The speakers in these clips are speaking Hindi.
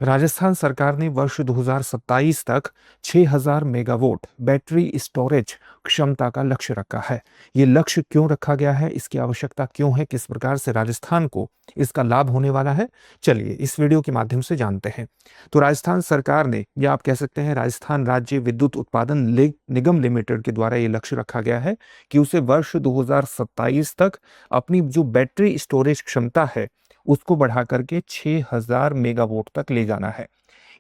राजस्थान सरकार ने वर्ष 2027 तक 6000 मेगावाट बैटरी स्टोरेज क्षमता का लक्ष्य रखा है। ये लक्ष्य क्यों रखा गया है, इसकी आवश्यकता क्यों है, किस प्रकार से राजस्थान को इसका लाभ होने वाला है, चलिए इस वीडियो के माध्यम से जानते हैं। तो राजस्थान सरकार ने, या आप कह सकते हैं राजस्थान राज्य विद्युत उत्पादन निगम लिमिटेड के द्वारा ये लक्ष्य रखा गया है कि उसे वर्ष 2027 तक अपनी जो बैटरी स्टोरेज क्षमता है उसको बढ़ा करके 6000 मेगावाट तक ले जाना है।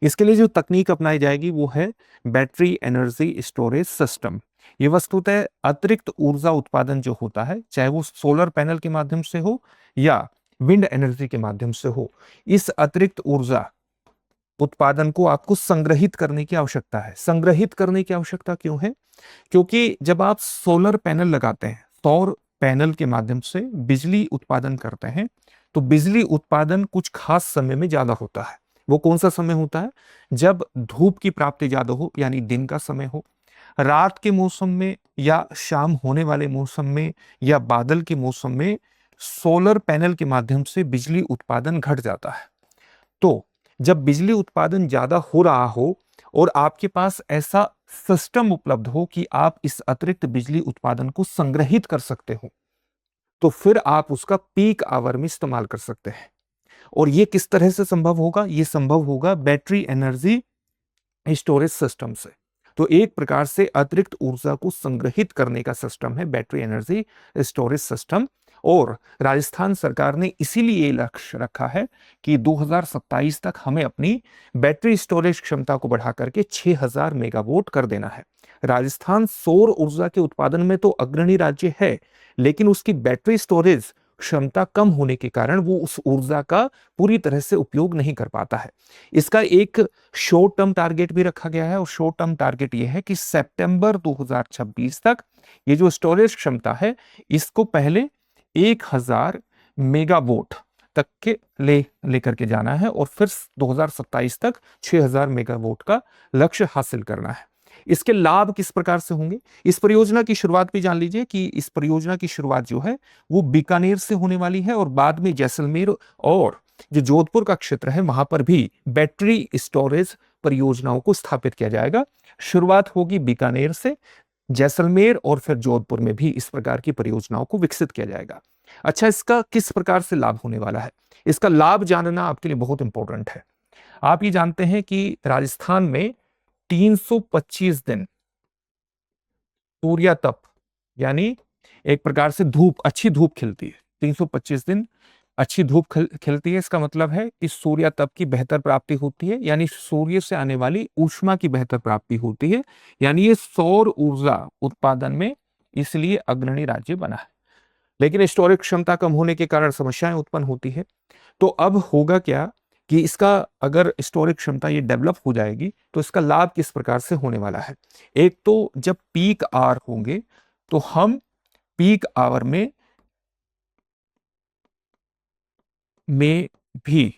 इसके लिए जो तकनीक अपनाई जाएगी वो है बैटरी एनर्जी स्टोरेज सिस्टम। ये वस्तुतः अतिरिक्त ऊर्जा उत्पादन जो होता है, चाहे वो सोलर पैनल के माध्यम से हो या विंड एनर्जी के माध्यम से हो, इस अतिरिक्त ऊर्जा उत्पादन को आपको संग्रहित करने की आवश्यकता है। संग्रहित करने की आवश्यकता क्यों है? क्योंकि जब आप सोलर पैनल लगाते हैं, सौर पैनल के माध्यम से बिजली उत्पादन करते हैं, तो बिजली उत्पादन कुछ खास समय में ज्यादा होता है। वो कौन सा समय होता है? जब धूप की प्राप्ति ज्यादा हो, यानी दिन का समय हो, रात के मौसम में या शाम होने वाले मौसम में या बादल के मौसम में सोलर पैनल के माध्यम से बिजली उत्पादन घट जाता है। तो जब बिजली उत्पादन ज्यादा हो रहा हो और आपके पास ऐसा सिस्टम उपलब्ध हो कि आप इस अतिरिक्त बिजली उत्पादन को संग्रहित कर सकते हो, तो फिर आप उसका पीक आवर में इस्तेमाल कर सकते हैं। और ये किस तरह से संभव होगा? ये संभव होगा बैटरी एनर्जी स्टोरेज सिस्टम से। तो एक प्रकार से अतिरिक्त ऊर्जा को संग्रहित करने का सिस्टम है बैटरी एनर्जी स्टोरेज सिस्टम। और राजस्थान सरकार ने इसीलिए लक्ष्य रखा है कि 2027 तक हमें अपनी बैटरी स्टोरेज क्षमता को बढ़ा करके 6000 मेगावाट कर देना है। राजस्थान सौर ऊर्जा के उत्पादन में तो अग्रणी राज्य है, लेकिन उसकी बैटरी स्टोरेज क्षमता कम होने के कारण वो उस ऊर्जा का पूरी तरह से उपयोग नहीं कर पाता है। इसका एक शॉर्ट टर्म टारगेट भी रखा गया है, और शॉर्ट टर्म टारगेट ये है कि सितंबर 2026 तक ये जो स्टोरेज क्षमता है इसको पहले 1000 मेगावाट तक के लेकर के जाना है, और फिर 2027 तक 6000 मेगावाट का लक्ष्य हासिल करना है। इसके लाभ किस प्रकार से होंगे, इस परियोजना की शुरुआत भी जान लीजिए कि इस परियोजना की शुरुआत जो है वो बीकानेर से होने वाली है, और बाद में जैसलमेर और जो जोधपुर का क्षेत्र है वहां पर भी बैटरी स्टोरेज परियोजनाओं को स्थापित किया जाएगा। शुरुआत होगी बीकानेर से, जैसलमेर और फिर जोधपुर में भी इस प्रकार की परियोजनाओं को विकसित किया जाएगा। अच्छा, इसका किस प्रकार से लाभ होने वाला है, इसका लाभ जानना आपके लिए बहुत इंपॉर्टेंट है। आप ये जानते हैं कि राजस्थान में 325 दिन सूर्य तप, यानी एक प्रकार से धूप, अच्छी धूप खिलती है। 325 दिन अच्छी धूप खिलती है। इसका मतलब है कि सूर्य तप की बेहतर प्राप्ति होती है, यानी सूर्य से आने वाली ऊष्मा की बेहतर प्राप्ति होती है। यानी ये सौर ऊर्जा उत्पादन में इसलिए अग्रणी राज्य बना है। लेकिन स्टोरेज क्षमता कम होने के कारण समस्याएं उत्पन्न होती है। तो अब होगा क्या कि इसका अगर स्टोरेज क्षमता ये डेवलप हो जाएगी तो इसका लाभ किस प्रकार से होने वाला है। एक तो जब पीक आवर होंगे तो हम पीक आवर में भी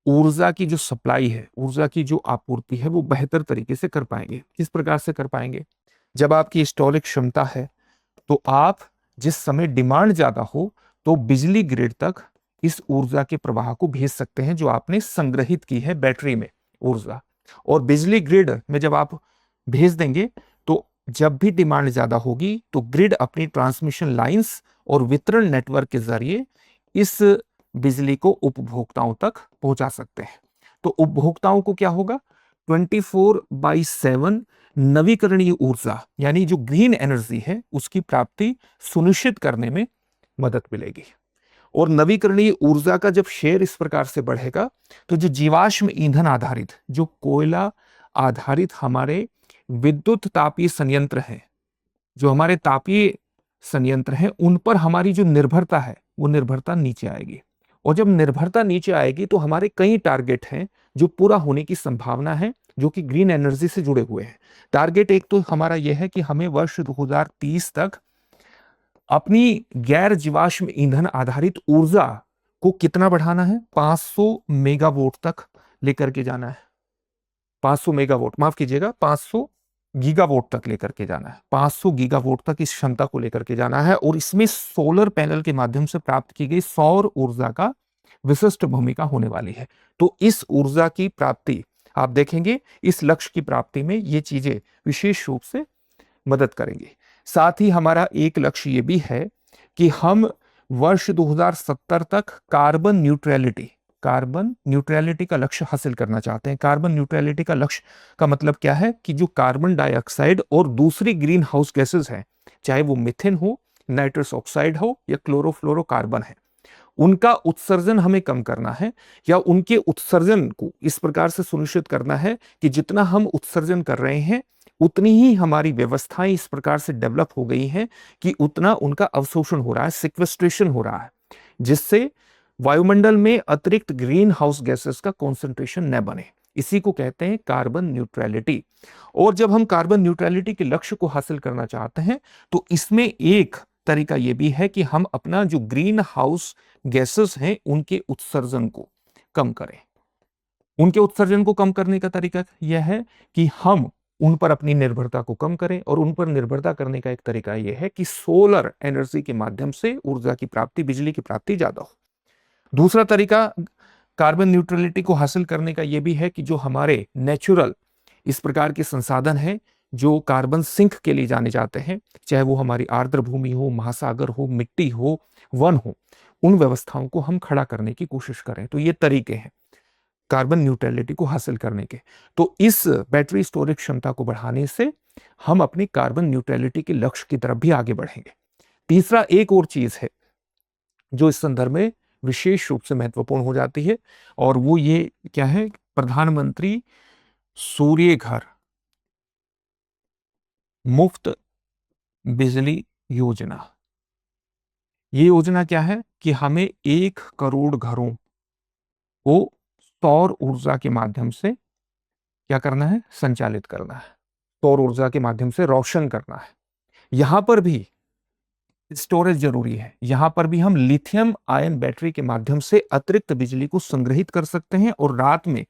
ऊर्जा की जो सप्लाई है, ऊर्जा की जो आपूर्ति है वो बेहतर तरीके से कर पाएंगे। किस प्रकार से कर पाएंगे? जब आपकी स्टोरेज क्षमता है तो आप जिस समय डिमांड ज्यादा हो तो बिजली ग्रिड तक इस ऊर्जा के प्रवाह को भेज सकते हैं जो आपने संग्रहित की है बैटरी में ऊर्जा। और बिजली ग्रिड में जब आप भेज देंगे तो जब भी डिमांड ज्यादा होगी तो ग्रिड अपनी ट्रांसमिशन लाइंस और वितरण नेटवर्क के जरिए इस बिजली को उपभोक्ताओं तक पहुंचा सकते हैं। तो उपभोक्ताओं को क्या होगा? 24/7 नवीकरणीय ऊर्जा, यानी जो ग्रीन एनर्जी है उसकी प्राप्ति सुनिश्चित करने में मदद मिलेगी। और नवीकरणीय ऊर्जा का जब शेयर इस प्रकार से बढ़ेगा तो जो जीवाश्म ईंधन आधारित, जो कोयला आधारित हमारे विद्युत तापीय संयंत्र हैं, जो हमारे तापीय संयंत्र हैं, उन पर हमारी जो निर्भरता है वो निर्भरता नीचे आएगी। और जब निर्भरता नीचे आएगी तो हमारे कई टारगेट हैं जो पूरा होने की संभावना है, जो कि ग्रीन एनर्जी से जुड़े हुए हैं। टारगेट एक तो हमारा यह है कि हमें वर्ष 2030 तक अपनी गैर जीवाश्म ईंधन आधारित ऊर्जा को कितना बढ़ाना है? 500 मेगावाट तक लेकर के जाना है। 500 मेगावाट, माफ कीजिएगा, 500 गीगावाट तक लेकर के जाना है। 500 गीगावाट तक इस क्षमता को लेकर के जाना है, और इसमें सोलर पैनल के माध्यम से प्राप्त की गई सौर ऊर्जा का विशिष्ट भूमिका होने वाली है। तो इस ऊर्जा की प्राप्ति आप देखेंगे, इस लक्ष्य की प्राप्ति में ये चीजें विशेष रूप से मदद करेंगे। साथ ही हमारा एक लक्ष्य ये भी है कि हम वर्ष 2070 तक कार्बन न्यूट्रलिटी का लक्ष्य हासिल करना चाहते हैं। कार्बन न्यूट्रलिटी का लक्ष्य का मतलब क्या है कि जो कार्बन डाइऑक्साइड और दूसरी ग्रीन हाउस गैसेस हैं, चाहे वो मीथेन हो, नाइट्रस ऑक्साइड हो या क्लोरोफ्लोरोकार्बन है, उनका उत्सर्जन हमें कम करना है, या उनके उत्सर्जन को इस प्रकार से सुनिश्चित करना है कि जितना हम उत्सर्जन कर रहे हैं उतनी ही हमारी व्यवस्थाएं इस प्रकार से डेवलप हो गई हैं कि उतना उनका अवशोषण हो रहा है, सिक्वेस्ट्रेशन हो रहा है, जिससे वायुमंडल में अतिरिक्त ग्रीन हाउस गैसेस का कॉन्सेंट्रेशन न बने। इसी को कहते हैं कार्बन न्यूट्रलिटी। और जब हम कार्बन न्यूट्रलिटी के लक्ष्य को हासिल करना चाहते हैं तो इसमें एक तरीका यह भी है कि हम अपना जो ग्रीन हाउस गैसेस हैं उनके उत्सर्जन को कम करें। उनके उत्सर्जन को कम करने का तरीका यह है कि हम उन पर अपनी निर्भरता को कम करें, और उन पर निर्भरता करने का एक तरीका यह है कि सोलर एनर्जी के माध्यम से ऊर्जा की प्राप्ति, बिजली की प्राप्ति ज्यादा हो। दूसरा तरीका कार्बन न्यूट्रलिटी को हासिल करने का यह भी है कि जो हमारे नेचुरल इस प्रकार के संसाधन हैं जो कार्बन सिंक के लिए जाने जाते हैं, चाहे वो हमारी आर्द्र भूमि हो, महासागर हो, मिट्टी हो, वन हो, उन व्यवस्थाओं को हम खड़ा करने की कोशिश करें। तो ये तरीके हैं कार्बन न्यूट्रलिटी को हासिल करने के। तो इस बैटरी स्टोरेज क्षमता को बढ़ाने से हम अपनी कार्बन न्यूट्रलिटी के लक्ष्य की तरफ भी आगे बढ़ेंगे। तीसरा एक और चीज है जो इस संदर्भ में विशेष रूप से महत्वपूर्ण हो जाती है, और वो ये क्या है, प्रधानमंत्री सूर्य घर मुफ्त बिजली योजना। ये योजना क्या है कि हमें 1 करोड़ घरों को सौर ऊर्जा के माध्यम से क्या करना है, संचालित करना है, सौर ऊर्जा के माध्यम से रोशन करना है। यहां पर भी स्टोरेज जरूरी है। यहां पर भी हम लिथियम आयन बैटरी के माध्यम से अतिरिक्त बिजली को संग्रहित कर सकते हैं, और रात में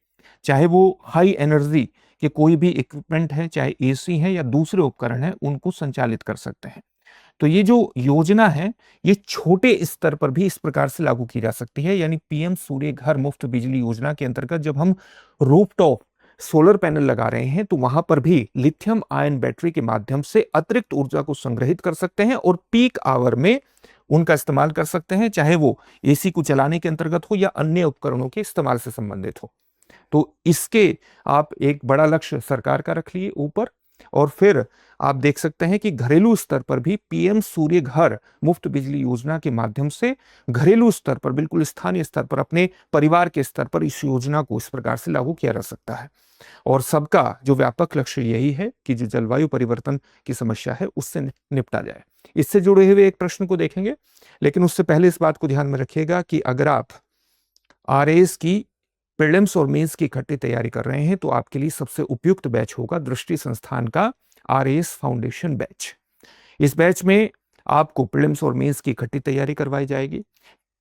चाहे वो हाई एनर्जी के कोई भी इक्विपमेंट है, चाहे एसी है या दूसरे उपकरण है, उनको संचालित कर सकते हैं। तो ये जो योजना है ये छोटे स्तर पर भी इस प्रकार से लागू की जा सकती है, यानी पीएम सूर्य घर मुफ्त बिजली योजना के अंतर्गत जब हम रूफटॉप सोलर पैनल लगा रहे हैं तो वहां पर भी लिथियम आयन बैटरी के माध्यम से अतिरिक्त ऊर्जा को संग्रहित कर सकते हैं और पीक आवर में उनका इस्तेमाल कर सकते हैं, चाहे वो एसी को चलाने के अंतर्गत हो या अन्य उपकरणों के इस्तेमाल से संबंधित हो। तो इसके आप एक बड़ा लक्ष्य सरकार का रख लिए ऊपर, और फिर आप देख सकते हैं कि घरेलू स्तर पर भी पीएम सूर्य घर मुफ्त बिजली योजना के माध्यम से घरेलू स्तर पर, बिल्कुल स्थानीय स्तर पर, अपने परिवार के स्तर पर इस योजना को इस प्रकार से लागू किया जा सकता है। और सबका जो व्यापक लक्ष्य यही है कि जो जलवायु परिवर्तन की समस्या है उससे निपटा जाए। इससे जुड़े हुए एक प्रश्न को देखेंगे, लेकिन उससे पहले इस बात को ध्यान में रखिएगा कि अगर आप आरएएस की प्रीलिम्स और मेंस की इकट्ठी तैयारी कर रहे हैं तो आपके लिए सबसे उपयुक्त बैच होगा दृष्टि संस्थान का आरएएस फाउंडेशन बैच। इस बैच में आपको प्रीलिम्स और मेंस की इकट्ठी तैयारी करवाई जाएगी।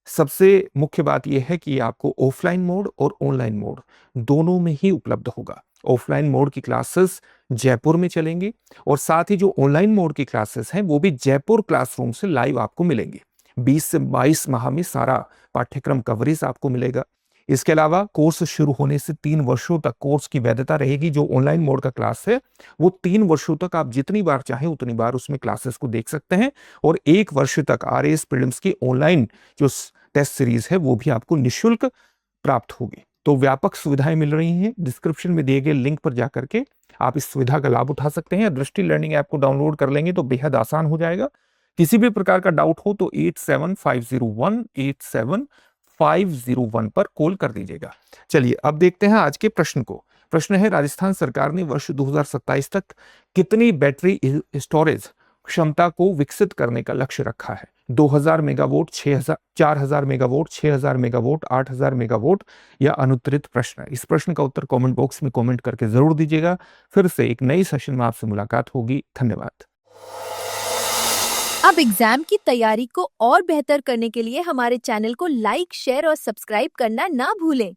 सबसे मुख्य बात यह है कि आपको ऑफलाइन मोड और ऑनलाइन मोड दोनों में ही उपलब्ध होगा। ऑफलाइन मोड की क्लासेस जयपुर में चलेंगी, और साथ ही जो ऑनलाइन मोड की क्लासेस हैं वो भी जयपुर क्लासरूम से लाइव आपको मिलेंगी। 20 से 22 माह में सारा पाठ्यक्रम कवरेज आपको मिलेगा। इसके अलावा कोर्स शुरू होने से 3 वर्षों तक कोर्स की वैधता रहेगी। जो ऑनलाइन मोड का क्लास है वो 3 वर्षों तक आप जितनी बार चाहें उतनी बार उसमें क्लासेस को देख सकते हैं, और 1 वर्ष तक आरएएस प्रीलिम्स की ऑनलाइन जो टेस्ट सीरीज है वो भी आपको निःशुल्क प्राप्त होगी। तो व्यापक सुविधाएं मिल रही हैं। डिस्क्रिप्शन में दिए गए लिंक पर जाकर के आप इस सुविधा का लाभ उठा सकते हैं। दृष्टि लर्निंग ऐप को डाउनलोड कर लेंगे तो बेहद आसान हो जाएगा। किसी भी प्रकार का डाउट हो तो 8750187501 पर कॉल कर दीजिएगा। चलिए अब देखते हैं आज के प्रश्न को। प्रश्न है, राजस्थान सरकार ने वर्ष 2027 तक कितनी बैटरी स्टोरेज क्षमता को विकसित करने का लक्ष्य रखा है? 2000 मेगावाट, 4000 मेगावाट, 6000 मेगावाट, 8000 मेगावाट या अनुत्तरित प्रश्न है। इस प्रश्न का उत्तर कमेंट बॉक्स में कमेंट करके जरूर दीजिएगा। फिर से एक नई सेशन में आपसे मुलाकात होगी। धन्यवाद। अब एग्जाम की तैयारी को और बेहतर करने के लिए हमारे चैनल को लाइक, शेयर और सब्सक्राइब करना ना भूलें।